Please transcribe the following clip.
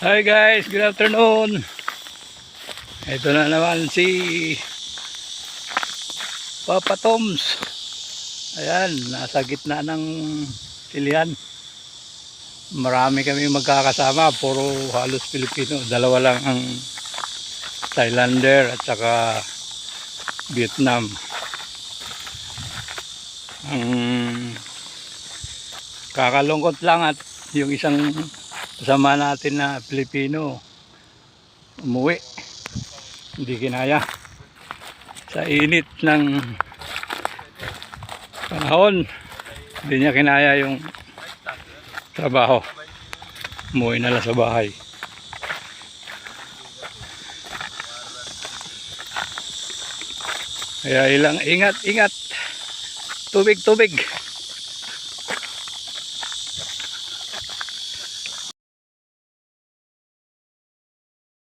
Hi guys, good afternoon. Ito na naman si Papa Toms. Ayan, nasa gitna ng silihan. Marami kami magkakasama, puro halos Pilipino. Dalawa lang ang Thailander at saka Vietnam. Ang kakalungkot lang at yung isang kasama natin na Pilipino umuwi, hindi kinaya sa init ng panahon, hindi niya kinaya yung trabaho, umuwi na lang sa bahay. Kaya ilang ingat, tubig